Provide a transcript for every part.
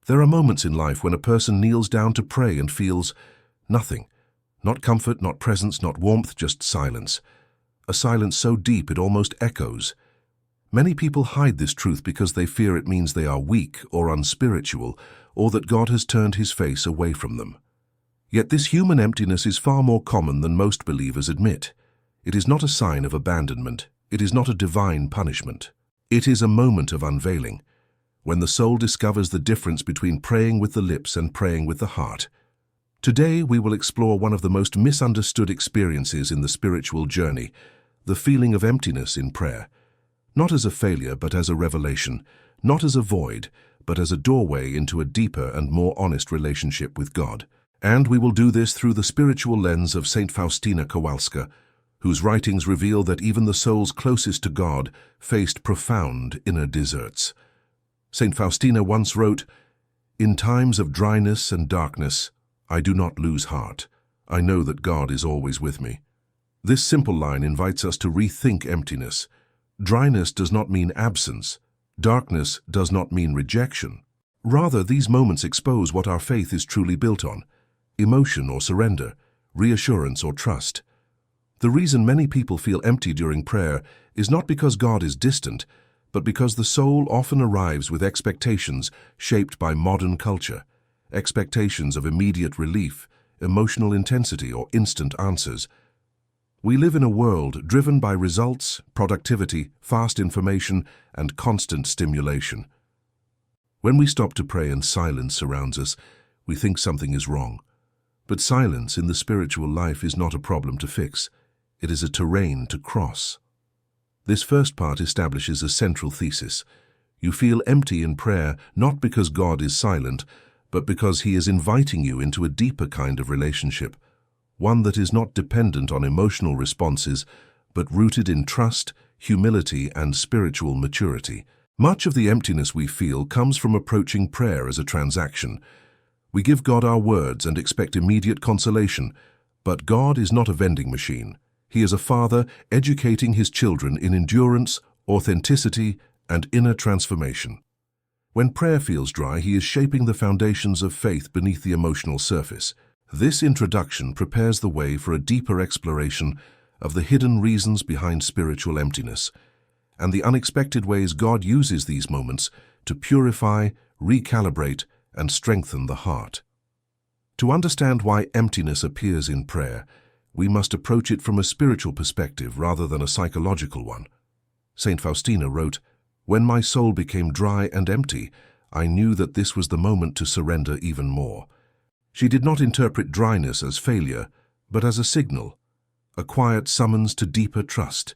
There are moments in life when a person kneels down to pray and feels nothing. Not comfort, not presence, not warmth, just silence. A silence so deep it almost echoes. Many people hide this truth because they fear it means they are weak or unspiritual, or that God has turned his face away from them. Yet this human emptiness is far more common than most believers admit. It is not a sign of abandonment. It is not a divine punishment. It is a moment of unveiling, when the soul discovers the difference between praying with the lips and praying with the heart. Today we will explore one of the most misunderstood experiences in the spiritual journey, the feeling of emptiness in prayer. Not as a failure, but as a revelation. Not as a void, but as a doorway into a deeper and more honest relationship with God. And we will do this through the spiritual lens of Saint Faustina Kowalska, whose writings reveal that even the souls closest to God faced profound inner deserts. Saint Faustina once wrote, "In times of dryness and darkness, I do not lose heart. I know that God is always with me." This simple line invites us to rethink emptiness. Dryness does not mean absence. Darkness does not mean rejection. Rather, these moments expose what our faith is truly built on: emotion or surrender, reassurance or trust. The reason many people feel empty during prayer is not because God is distant, but because the soul often arrives with expectations shaped by modern culture, expectations of immediate relief, emotional intensity, or instant answers. We live in a world driven by results, productivity, fast information, and constant stimulation. When we stop to pray and silence surrounds us, we think something is wrong. But silence in the spiritual life is not a problem to fix. It is a terrain to cross. This first part establishes a central thesis. You feel empty in prayer not because God is silent, but because he is inviting you into a deeper kind of relationship, one that is not dependent on emotional responses, but rooted in trust, humility, and spiritual maturity. Much of the emptiness we feel comes from approaching prayer as a transaction. We give God our words and expect immediate consolation, but God is not a vending machine. He is a father educating his children in endurance, authenticity, and inner transformation. When prayer feels dry, he is shaping the foundations of faith beneath the emotional surface. This introduction prepares the way for a deeper exploration of the hidden reasons behind spiritual emptiness, and the unexpected ways God uses these moments to purify, recalibrate, and strengthen the heart. To understand why emptiness appears in prayer, we must approach it from a spiritual perspective rather than a psychological one. Saint Faustina wrote, "When my soul became dry and empty, I knew that this was the moment to surrender even more." She did not interpret dryness as failure, but as a signal, a quiet summons to deeper trust.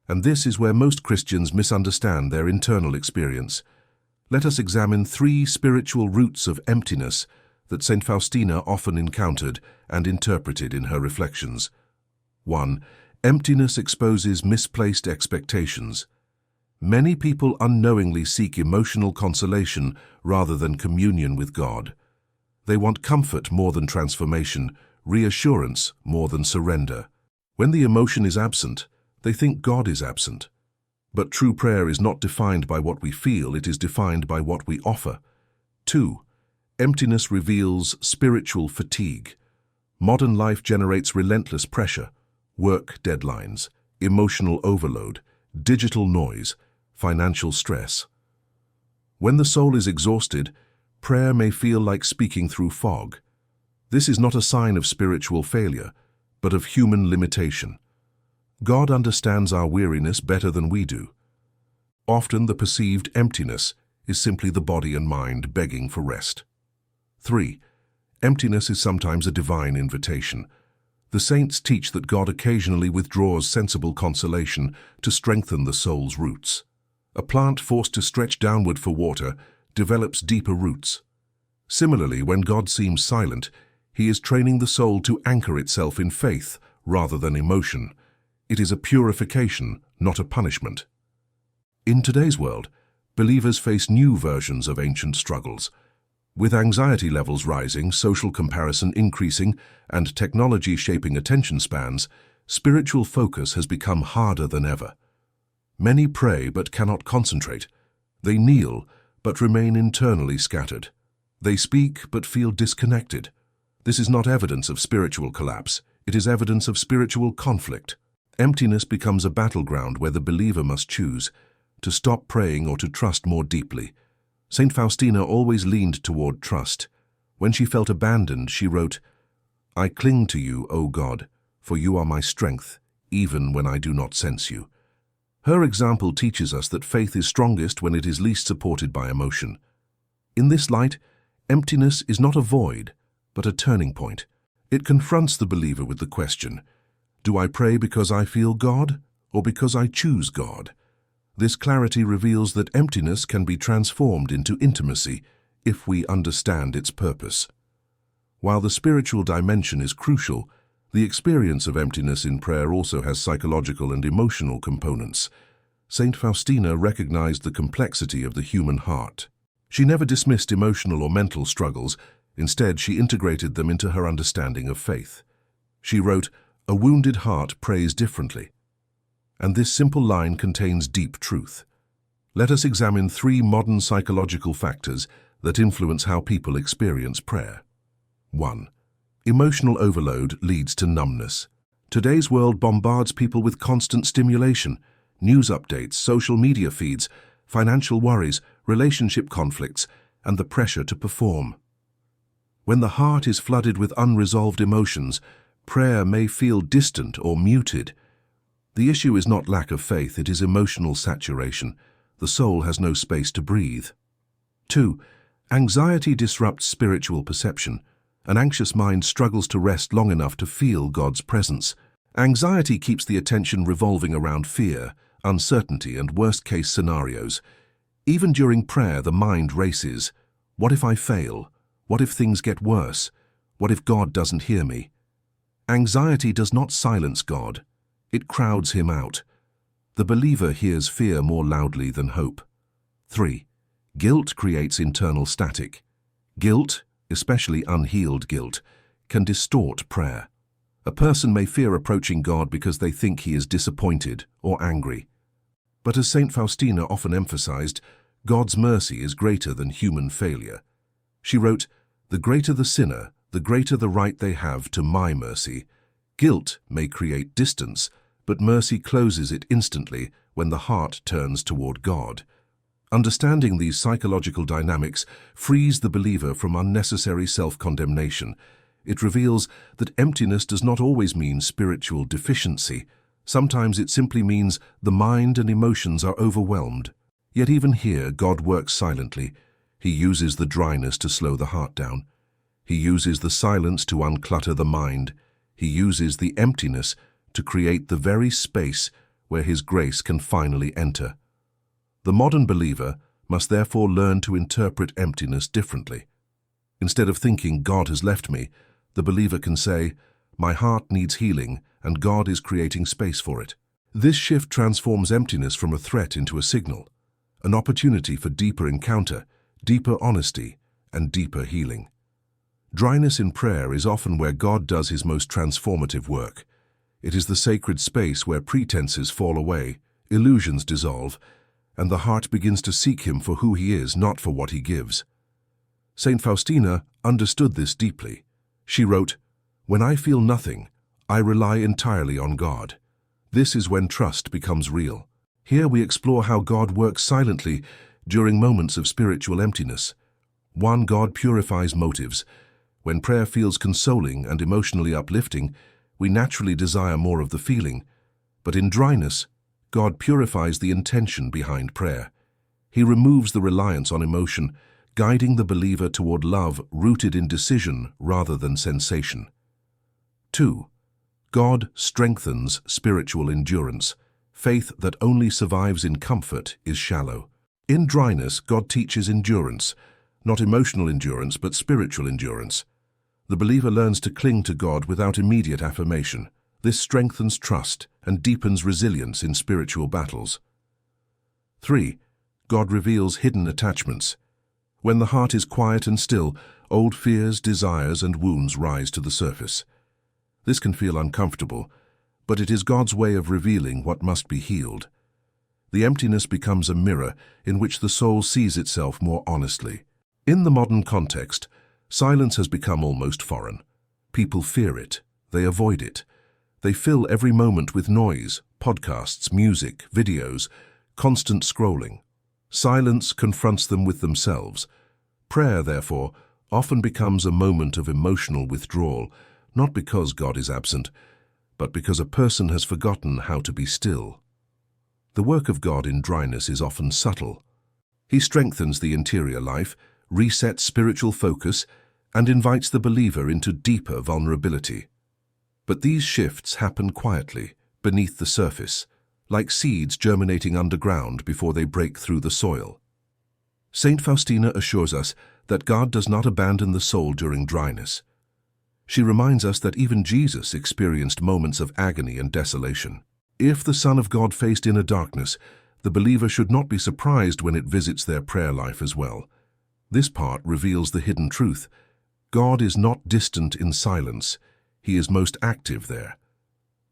And this is where most Christians misunderstand their internal experience. Let us examine 3 spiritual roots of emptiness that Saint Faustina often encountered and interpreted in her reflections. 1. Emptiness exposes misplaced expectations. Many people unknowingly seek emotional consolation rather than communion with God. They want comfort more than transformation, reassurance more than surrender. When the emotion is absent, they think God is absent. But true prayer is not defined by what we feel, it is defined by what we offer. 2. Emptiness reveals spiritual fatigue. Modern life generates relentless pressure, work deadlines, emotional overload, digital noise, financial stress. When the soul is exhausted, prayer may feel like speaking through fog. This is not a sign of spiritual failure, but of human limitation. God understands our weariness better than we do. Often the perceived emptiness is simply the body and mind begging for rest. 3. Emptiness is sometimes a divine invitation. The saints teach that God occasionally withdraws sensible consolation to strengthen the soul's roots. A plant forced to stretch downward for water develops deeper roots. Similarly, when God seems silent, he is training the soul to anchor itself in faith rather than emotion. It is a purification, not a punishment. In today's world, believers face new versions of ancient struggles. With anxiety levels rising, social comparison increasing, and technology shaping attention spans, spiritual focus has become harder than ever. Many pray but cannot concentrate. They kneel but remain internally scattered. They speak but feel disconnected. This is not evidence of spiritual collapse. It is evidence of spiritual conflict. Emptiness becomes a battleground where the believer must choose to stop praying or to trust more deeply. Saint Faustina always leaned toward trust. When she felt abandoned, she wrote, "I cling to you, O God, for you are my strength, even when I do not sense you." Her example teaches us that faith is strongest when it is least supported by emotion. In this light, emptiness is not a void, but a turning point. It confronts the believer with the question, do I pray because I feel God, or because I choose God? This clarity reveals that emptiness can be transformed into intimacy if we understand its purpose. While the spiritual dimension is crucial, the experience of emptiness in prayer also has psychological and emotional components. Saint Faustina recognized the complexity of the human heart. She never dismissed emotional or mental struggles. Instead, she integrated them into her understanding of faith. She wrote, "A wounded heart prays differently." And this simple line contains deep truth. Let us examine 3 modern psychological factors that influence how people experience prayer. 1. Emotional overload leads to numbness. Today's world bombards people with constant stimulation, news updates, social media feeds, financial worries, relationship conflicts, and the pressure to perform. When the heart is flooded with unresolved emotions, prayer may feel distant or muted. The issue is not lack of faith, it is emotional saturation. The soul has no space to breathe. 2. Anxiety disrupts spiritual perception. An anxious mind struggles to rest long enough to feel God's presence. Anxiety keeps the attention revolving around fear, uncertainty, and worst-case scenarios. Even during prayer, the mind races. What if I fail? What if things get worse? What if God doesn't hear me? Anxiety does not silence God. It crowds him out. The believer hears fear more loudly than hope. 3. Guilt creates internal static. Guilt, especially unhealed guilt, can distort prayer. A person may fear approaching God because they think he is disappointed or angry. But as Saint Faustina often emphasized, God's mercy is greater than human failure. She wrote, "The greater the sinner, the greater the right they have to my mercy. Guilt may create distance, but mercy closes it instantly when the heart turns toward God." Understanding these psychological dynamics frees the believer from unnecessary self-condemnation. It reveals that emptiness does not always mean spiritual deficiency. Sometimes it simply means the mind and emotions are overwhelmed. Yet even here, God works silently. He uses the dryness to slow the heart down. He uses the silence to unclutter the mind. He uses the emptiness to create the very space where His grace can finally enter. The modern believer must therefore learn to interpret emptiness differently. Instead of thinking, God has left me, the believer can say, my heart needs healing and God is creating space for it. This shift transforms emptiness from a threat into a signal, an opportunity for deeper encounter, deeper honesty, and deeper healing. Dryness in prayer is often where God does His most transformative work. It is the sacred space where pretenses fall away, illusions dissolve, and the heart begins to seek Him for who He is, not for what He gives. Saint Faustina understood this deeply. She wrote, "When I feel nothing, I rely entirely on God. This is when trust becomes real." Here we explore how God works silently during moments of spiritual emptiness. 1. God purifies motives. When prayer feels consoling and emotionally uplifting, we naturally desire more of the feeling. But in dryness, God purifies the intention behind prayer. He removes the reliance on emotion, guiding the believer toward love rooted in decision rather than sensation. 2. God strengthens spiritual endurance. Faith that only survives in comfort is shallow. In dryness, God teaches endurance, not emotional endurance, but spiritual endurance. The believer learns to cling to God without immediate affirmation. This strengthens trust and deepens resilience in spiritual battles. 3. God reveals hidden attachments. When the heart is quiet and still, old fears, desires, and wounds rise to the surface. This can feel uncomfortable, but it is God's way of revealing what must be healed. The emptiness becomes a mirror in which the soul sees itself more honestly. In the modern context, silence has become almost foreign. People fear it. They avoid it. They fill every moment with noise, podcasts, music, videos, constant scrolling. Silence confronts them with themselves. Prayer, therefore, often becomes a moment of emotional withdrawal, not because God is absent, but because a person has forgotten how to be still. The work of God in dryness is often subtle. He strengthens the interior life, resets spiritual focus, and invites the believer into deeper vulnerability. But these shifts happen quietly, beneath the surface, like seeds germinating underground before they break through the soil. Saint Faustina assures us that God does not abandon the soul during dryness. She reminds us that even Jesus experienced moments of agony and desolation. If the Son of God faced inner darkness, the believer should not be surprised when it visits their prayer life as well. This part reveals the hidden truth. God is not distant in silence. He is most active there.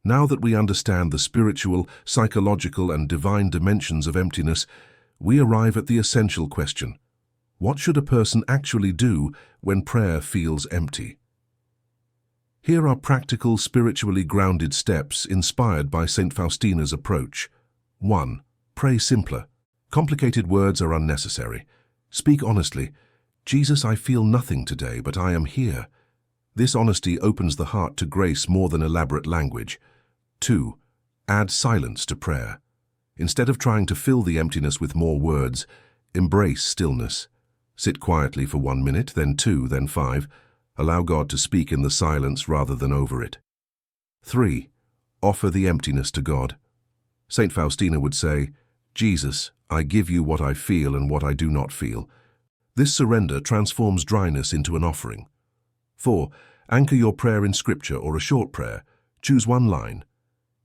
Now that we understand the spiritual, psychological, and divine dimensions of emptiness, we arrive at the essential question: what should a person actually do when prayer feels empty? Here are practical, spiritually grounded steps inspired by Saint Faustina's approach. 1. Pray simpler. Complicated words are unnecessary. Speak honestly. Jesus, I feel nothing today, but I am here. This honesty opens the heart to grace more than elaborate language. 2. Add silence to prayer. Instead of trying to fill the emptiness with more words, embrace stillness. Sit quietly for 1 minute, then 2, then 5. Allow God to speak in the silence rather than over it. 3. Offer the emptiness to God. Saint Faustina would say, Jesus, I give you what I feel and what I do not feel. This surrender transforms dryness into an offering. 4. Anchor your prayer in Scripture or a short prayer. Choose one line.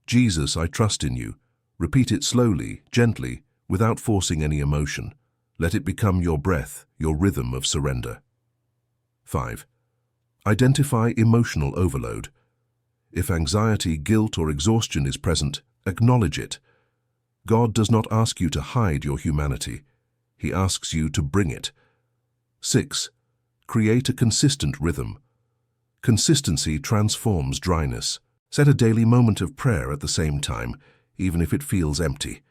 Jesus, I trust in you. Repeat it slowly, gently, without forcing any emotion. Let it become your breath, your rhythm of surrender. 5. Identify emotional overload. If anxiety, guilt, or exhaustion is present, acknowledge it. God does not ask you to hide your humanity. He asks you to bring it. 6. Create a consistent rhythm. Consistency transforms dryness. Set a daily moment of prayer at the same time, even if it feels empty.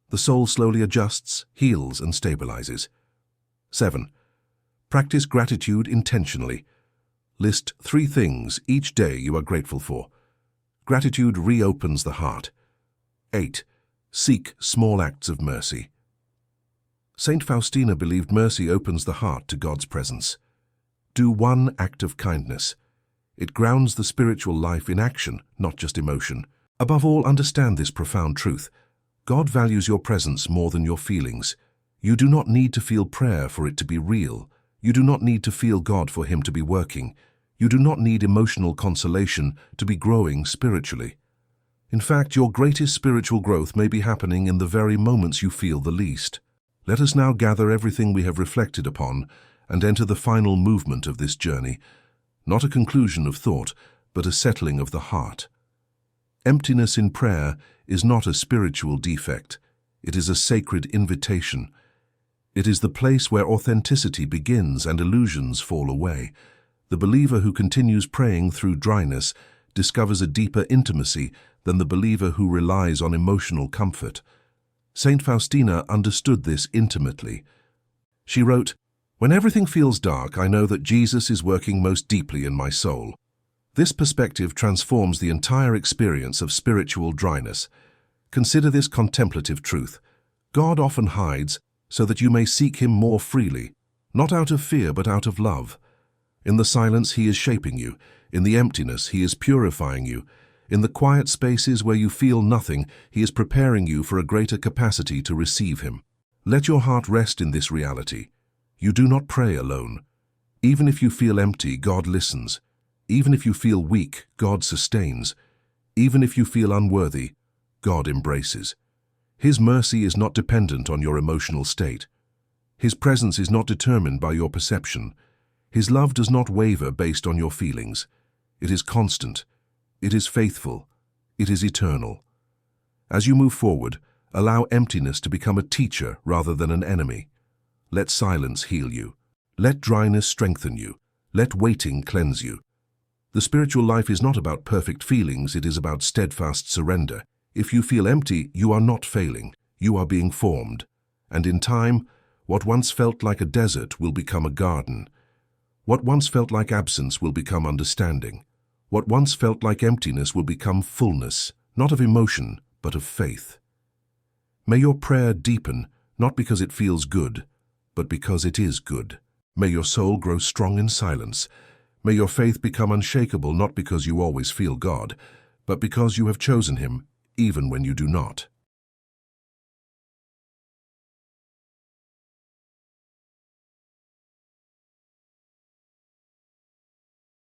The soul slowly adjusts, heals, and stabilizes. 7. Practice gratitude intentionally. List 3 things each day you are grateful for. Gratitude reopens the heart. 8. Seek small acts of mercy. Saint Faustina believed mercy opens the heart to God's presence. Do one act of kindness. It grounds the spiritual life in action, not just emotion. Above all, understand this profound truth. God values your presence more than your feelings. You do not need to feel prayer for it to be real. You do not need to feel God for Him to be working. You do not need emotional consolation to be growing spiritually. In fact, your greatest spiritual growth may be happening in the very moments you feel the least. Let us now gather everything we have reflected upon and enter the final movement of this journey, not a conclusion of thought, but a settling of the heart. Emptiness in prayer is not a spiritual defect. It is a sacred invitation. It is the place where authenticity begins and illusions fall away. The believer who continues praying through dryness discovers a deeper intimacy than the believer who relies on emotional comfort. Saint Faustina understood this intimately. She wrote, "When everything feels dark, I know that Jesus is working most deeply in my soul." This perspective transforms the entire experience of spiritual dryness. Consider this contemplative truth. God often hides so that you may seek Him more freely, not out of fear but out of love. In the silence, He is shaping you. In the emptiness, He is purifying you. In the quiet spaces where you feel nothing, He is preparing you for a greater capacity to receive Him. Let your heart rest in this reality. You do not pray alone. Even if you feel empty, God listens. Even if you feel weak, God sustains. Even if you feel unworthy, God embraces. His mercy is not dependent on your emotional state. His presence is not determined by your perception. His love does not waver based on your feelings. It is constant. It is faithful. It is eternal. As you move forward, allow emptiness to become a teacher rather than an enemy. Let silence heal you. Let dryness strengthen you. Let waiting cleanse you. The spiritual life is not about perfect feelings, it is about steadfast surrender. If you feel empty, you are not failing, you are being formed. And in time, what once felt like a desert will become a garden. What once felt like absence will become understanding. What once felt like emptiness will become fullness, not of emotion, but of faith. May your prayer deepen, not because it feels good, but because it is good. May your soul grow strong in silence. May your faith become unshakable, not because you always feel God, but because you have chosen Him, even when you do not.